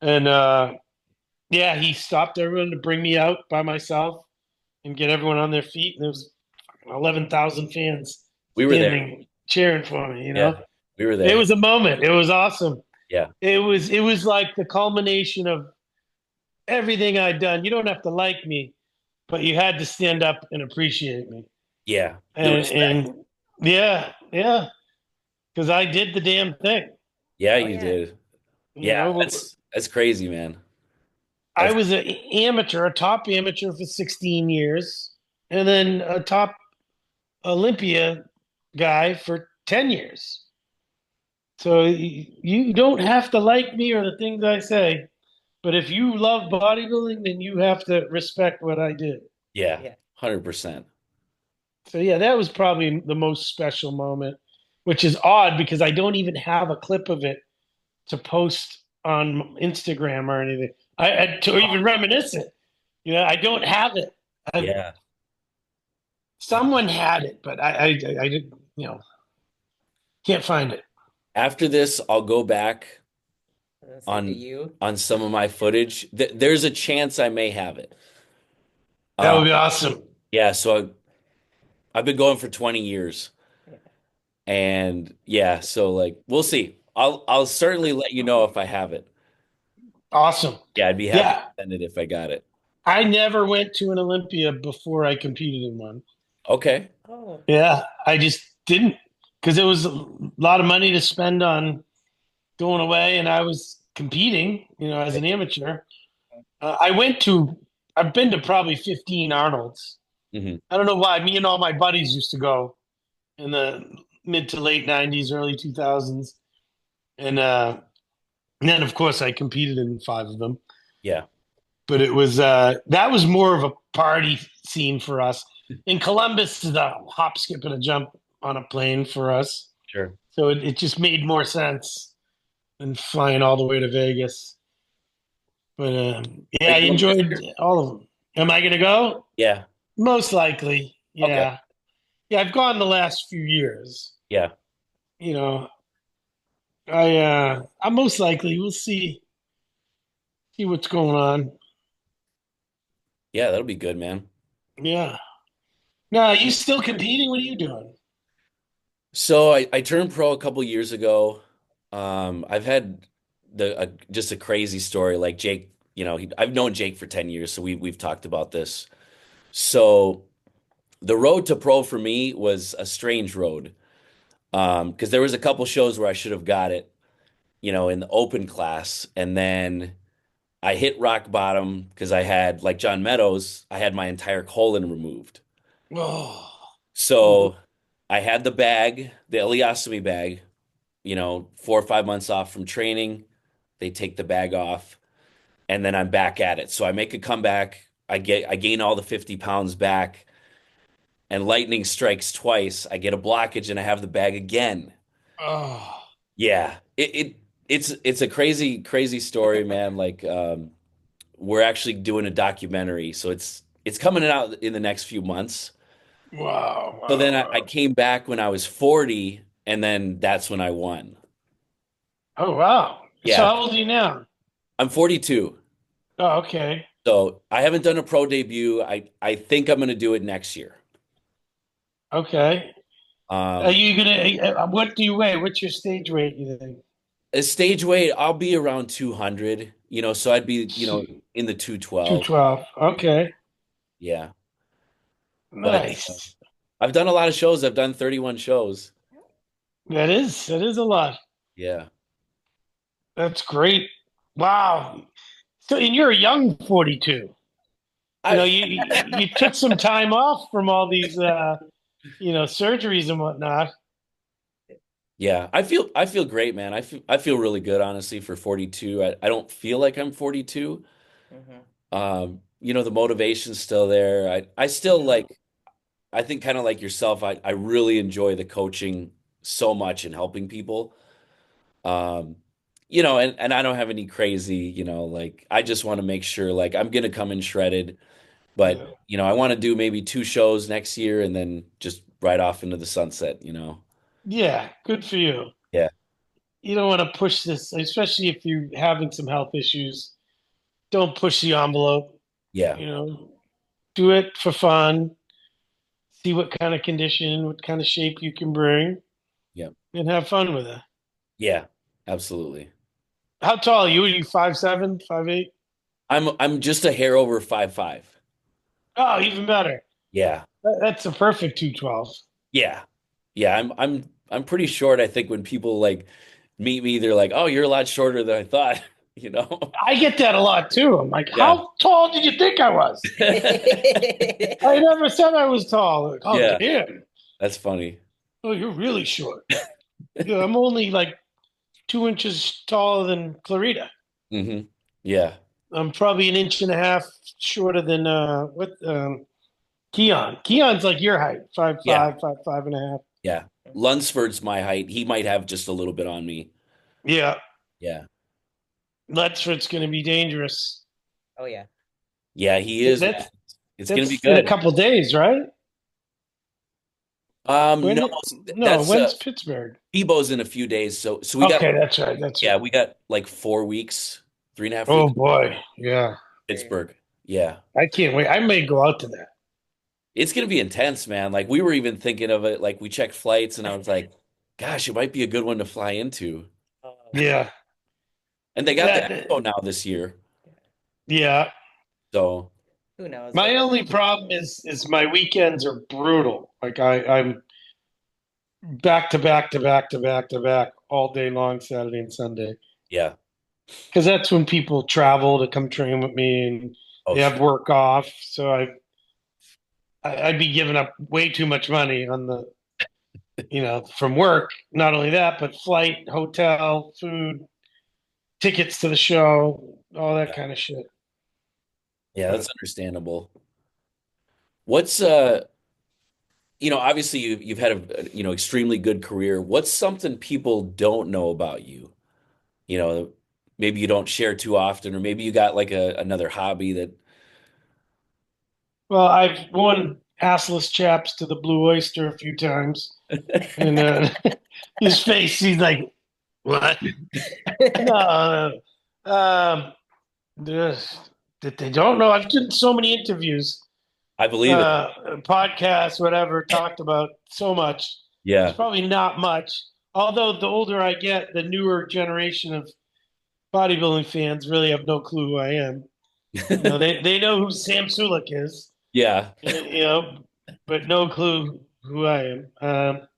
And yeah, he stopped everyone to bring me out by myself and get everyone on their feet. And there was 11,000 fans We were there. standing cheering for me. Yeah, we were It there. was a moment. It was awesome. Yeah, It was like the culmination of everything I'd done. You don't have to like me, but you had to stand up and appreciate me. yeah. The respect. And yeah, yeah, because I did the damn thing. Yeah, Oh you yeah. did. You Yeah, know, that's crazy, man. I That's was an amateur, a top amateur for 16 years, and then a top Olympia guy for 10 years. So you don't have to like me or the things I say, but if you love bodybuilding, then you have to respect what I did. yeah, Yeah. 100%. So yeah, that was probably the most special moment, which is odd because I don't even have a clip of it to post on Instagram or anything. To even reminisce it. I don't have it. I, Yeah. someone had it, but I didn't, can't find it. After this, I'll go back Let's say, do on you? some of my footage. There's a chance I may have it. That Uh, would be awesome. yeah, so I've been going for 20 years. Yeah. And yeah, so like we'll see. I'll certainly let you know if I have it. Awesome. Yeah, I'd be happy to Yeah, send it if I got it. I never went to an Olympia before I competed in one. Okay. Oh, Yeah, I just didn't because it was a lot of money to spend on going away, and I was competing, as an amateur. I went to, I've been to probably 15 Arnold's. Hmm. I don't know why. Me and all my buddies used to go in the mid to late 90s, early 2000s. And then, of course, I competed in five of them. Yeah, But that was more of a party scene for us. In Columbus is a hop, skip, and a jump on a plane for us. sure. So it just made more sense than flying all the way to Vegas. But Are yeah, I you going this enjoyed year? all of them. Am I going to go? Yeah. Most likely. Okay. Yeah. Yeah, I've gone the last few years. Yeah. You know, I'm most likely. We'll see what's going on. Yeah, that'll be good, man. Yeah. Now, are you still competing? What are you doing? So I turned pro a couple years ago. I've had just a crazy story. Like Jake, I've known Jake for 10 years, so we've talked about this. So the road to pro for me was a strange road. Because there was a couple shows where I should have got it, in the open class, and then I hit rock bottom because I had, like John Meadows, I had my entire colon removed. Oh, So I had the bag, the ileostomy bag, 4 or 5 months off from training. They take the bag off, and then I'm back at it. So I make a comeback. I gain all the 50 pounds back, and lightning strikes twice. I get a blockage, and I have the bag again. oh, Yeah, it's a crazy crazy story, man. Like we're actually doing a documentary, so it's coming out in the next few months. wow, So wow, then I wow. came back when I was 40, and then that's when I won. Oh, wow. So Yeah, how old are you now? I'm 42. Oh, okay. So I haven't done a pro debut. I think I'm going to do it next year. Okay. Are Um, you gonna? What do you weigh? What's your stage weight? You think? a stage weight, I'll be around 200, so I'd be, in the Two 212. twelve. Okay. Yeah. But Nice. I've done a lot of shows. I've done 31 shows. That is a lot. Yeah. That's great. Wow. So, and you're a young 42. I You took some time off from all these surgeries and whatnot. yeah, I feel great, man. I feel really good, honestly, for 42. I don't feel like I'm 42. mm-hmm. The motivation's still there. I still Yeah. like, I think kind of like yourself, I really enjoy the coaching so much and helping people. Um, and I don't have any crazy, like I just want to make sure like I'm gonna come in shredded, but Yeah. I want to do maybe 2 shows next year and then just right off into the sunset. Yeah. Good for you. Yeah. You don't want to push this, especially if you're having some health issues. Don't push the envelope. Yeah. You know, do it for fun. See what kind of condition, what kind of shape you can bring, Yeah. and have fun with it. Yeah. Absolutely. How tall are you? Are you 5'7", 5'8"? I'm just a hair over 5'5". Oh, even better. Yeah. That's a perfect 212. Yeah. Yeah, I'm pretty short. I think when people like meet me, they're like, "Oh, you're a lot shorter than I thought," you know? I get that a lot too. I'm like, Yeah. how tall did you think I was? I never said I was tall. Like, oh, Yeah, damn. that's funny. Oh, you're really short. Yeah, I'm only like 2 inches taller than Clarita. Hmm. Yeah. I'm probably an inch and a half shorter than what Keon. Keon's like your height, five Yeah. five, 5'5.5". Yeah. Lunsford's my height. He might have just a little bit on me. Yeah, Yeah. Letchford's going to be dangerous. Oh yeah. Yeah, he is, That's man. It's gonna be That's in a good. couple days, right? No, No, that's when's Pittsburgh? Tebow's in a few days. So we got Okay, that's right. That's yeah, right. we got like 4 weeks, 3.5 weeks. Oh boy, yeah. Pittsburgh. Yeah. I can't wait. I may go out to that. It's gonna be intense, man. Like we were even thinking of it, like we checked flights and I was like, gosh, it might be a good one to fly into. Yeah, And they got the that. Expo now this year. Yeah. So Who knows My what? only problem is my weekends are brutal. Like I'm back to back to back to back to back all day long, Saturday and Sunday. yeah. Because that's when people travel to come train with me and Oh they sure. have work off. So I'd be giving up way too much money on the, from work. Not only that, but flight, hotel, food, tickets to the show, all that Yeah. kind of shit. Yeah, that's But understandable. What's obviously you've had a extremely good career. What's something people don't know about you? You know, maybe you don't share too often, or maybe you got like another hobby that well, I've won assless chaps to the Blue Oyster a few times, and his face, he's like, "What?" No, just that they don't know. I've done so many interviews, I believe it. podcasts, whatever, talked about so much. There's Yeah. probably not much. Although the older I get, the newer generation of bodybuilding fans really have no clue who I am. They know who Sam Sulek is, Yeah. you know, but no clue who I am.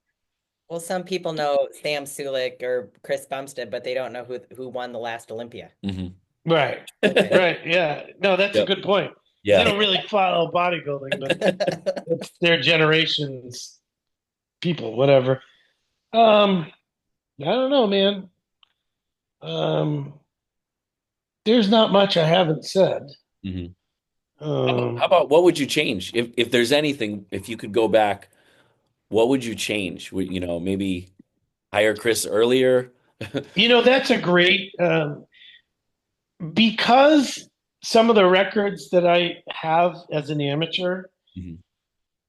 Well, some people know Sam Sulek or Chris Bumstead, but they don't know who won the last Olympia. Hmm. Right, right, yeah. No, that's a Yep. good point. They Yeah. don't really follow bodybuilding, but it's their generation's people, whatever. I don't know, man. Um, there's not much I haven't said. Hmm. How Um, about what would you change if there's anything, if you could go back, what would you change? Maybe hire Chris earlier? that's a great because some of the records that I have as an amateur, Mhm.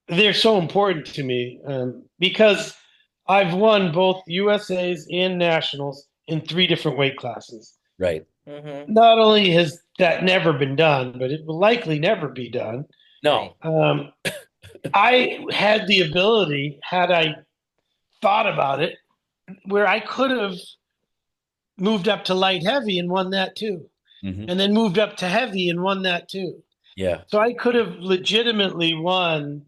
they're so important to me because I've won both USA's and nationals in three different weight classes. Right. Hmm. Not only has that never been done, but it will likely never be done. Right. No. Um, I had the ability, had I thought about it, where I could have moved up to light heavy and won that too, Hmm. and then moved up to heavy and won that too. Yeah. So I could have legitimately won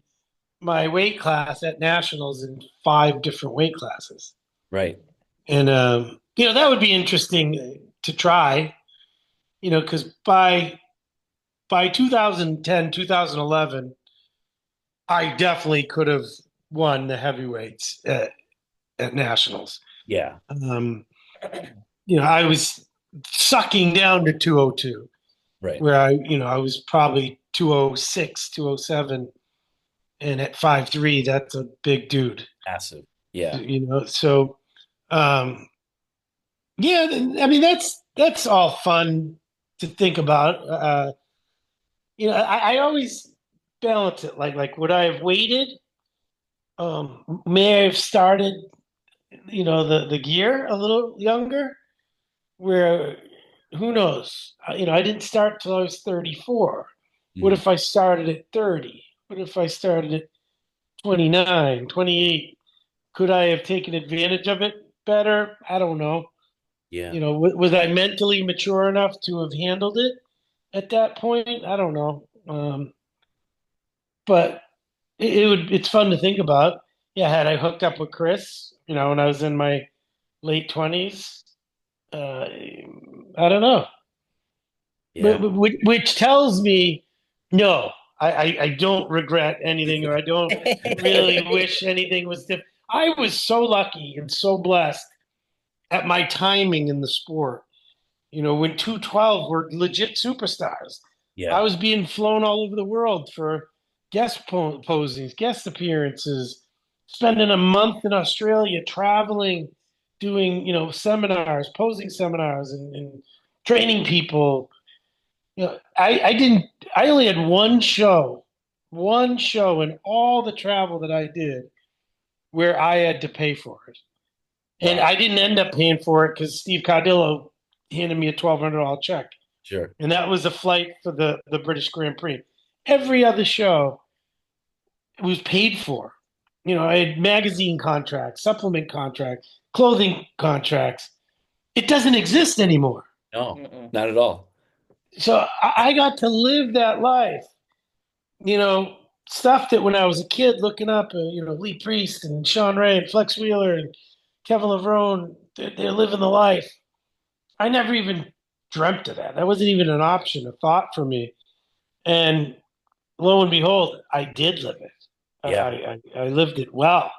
my weight class at nationals in five different weight classes. Right. And, that would be interesting to try, because by 2010, 2011, I definitely could have won the heavyweights at nationals. Yeah. Um, I was sucking down to 202, Right. where I was probably 206, 207, and at 5'3", that's a big dude. Massive. Yeah. So yeah, I mean that's all fun to think about. I always balance it like would I have waited? May I have started, the gear a little younger? Where who knows? I didn't start till I was 34. What Mhm. if I started at 30? What if I started at 29, 28? Could I have taken advantage of it better? I don't know. Yeah. Was I mentally mature enough to have handled it at that point? I don't know. But it's fun to think about. Yeah, had I hooked up with Chris, when I was in my late 20s, I don't know. Yeah. But which tells me, no, I don't regret anything, or I don't really wish anything was different. I was so lucky and so blessed at my timing in the sport. When 212 were legit superstars, I Yeah. was being flown all over the world for guest posings, guest appearances, spending a month in Australia traveling, doing, seminars, posing seminars, and training people. I didn't. I only had one show one show in all the travel that I did where I had to pay for it. And Wow. I didn't end up paying for it because Steve Cardillo handed me a $1,200 check. Sure. And that was a flight for the British Grand Prix. Every other show was paid for. I had magazine contracts, supplement contracts, clothing contracts. It doesn't exist anymore. No, Mm-mm. not at all. So I got to live that life. You know, Stuff that when I was a kid looking up, Lee Priest and Sean Ray and Flex Wheeler and Kevin Levrone, they're living the life. I never even dreamt of that. That wasn't even an option, a thought for me. And lo and behold, I did live it. Yeah. I lived it well.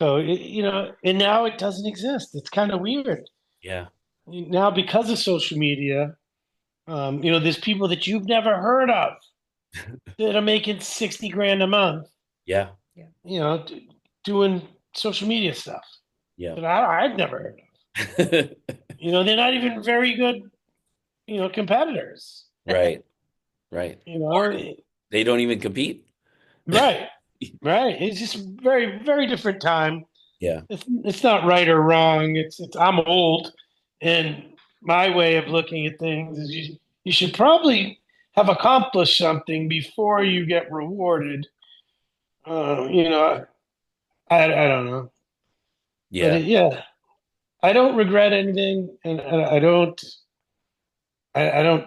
So, and now it doesn't exist. It's kind of weird. Yeah. Now, because of social media, there's people that you've never heard of that are making 60 grand a month, Yeah. Yeah. doing social media stuff Yeah. that I've never heard of. They're not even very good, competitors. Right. Right. You Or know, they don't even compete. right, right. It's just very, very different time. Yeah. It's not right or wrong. It's I'm old, and my way of looking at things is you should probably have accomplished something before you get rewarded. Uh, you know, I don't know, but Yeah. yeah, I don't regret anything, and I don't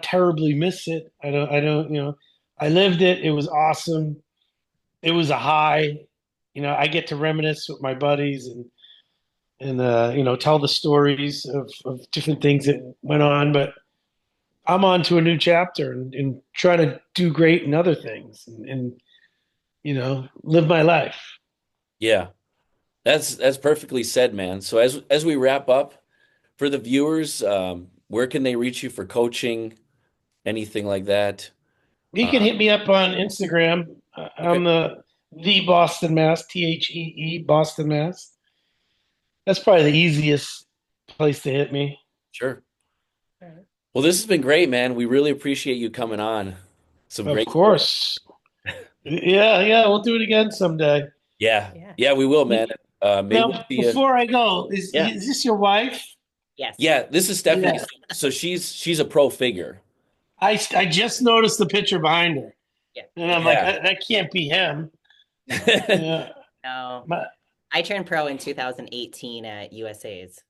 terribly miss it. I don't. I lived it. It was awesome. It was a high. I get to reminisce with my buddies and tell the stories of different things that went on. But I'm on to a new chapter and try to do great in other things and live my life. Yeah. That's perfectly said, man. So as we wrap up, for the viewers, where can they reach you for coaching, anything like that? You Uh, can hit me up on Instagram. okay. I'm the Boston Mass, Thee Boston Mass. That's probably the easiest place to hit me. Sure. All right. Well, this has been great, man. We really appreciate you coming on. Some Of great stories. course. Yeah, yeah, we'll do it again someday. Yeah. Yeah. Yeah, we will, man. Maybe we'll Now, see you. before I go, is Yeah. is this your wife? Yes. Yeah, this is Stephanie. Yeah. So she's a pro figure. I just noticed the picture behind her, Yeah. and I'm like, Yeah. that can't be him. No. Yeah. No. My- I turned pro in 2018 at USA's.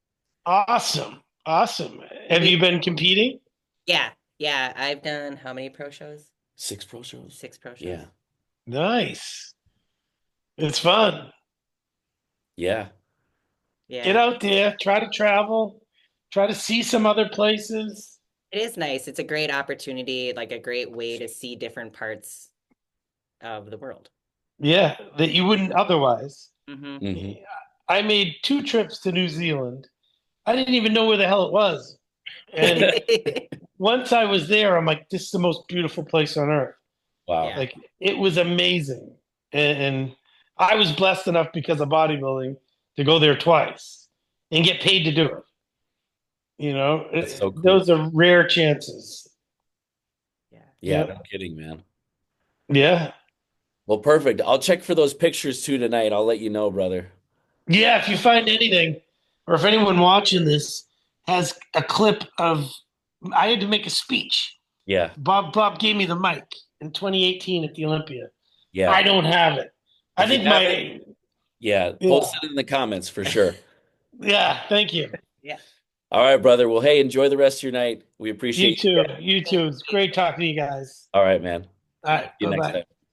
Awesome. Awesome. Have you been competing? Yeah. Yeah. I've done how many pro shows? 6 pro shows. 6 pro shows. Yeah. Nice. It's fun. Yeah. Get Yeah. out there, try to travel, try to see some other places. It is nice. It's a great opportunity, like a great way to see different parts of the world. Yeah, that you wouldn't otherwise. Hmm. Hmm. I made 2 trips to New Zealand. I didn't even know where the hell it was. And once I was there, I'm like, this is the most beautiful place on earth. Wow. Yeah. Like, it was amazing. And I was blessed enough because of bodybuilding to go there twice and get paid to do it. That's so cool. Those are rare chances. Yeah. Yeah, Yeah. no kidding, man. Yeah. Well, perfect. I'll check for those pictures too tonight. I'll let you know, brother. Yeah. If you find anything, or if anyone watching this has a clip of, I had to make a speech. Yeah. Bob gave me the mic in 2018 at the Olympia. Yeah. I don't have it. I If you think have it, yeah, yeah, post it in the comments for sure. yeah. Thank you. Yeah. All right, brother. Well, hey, enjoy the rest of your night. We You appreciate you. too. You too. It's great talking to you guys. All right, man. All right. See you Bye next bye. time.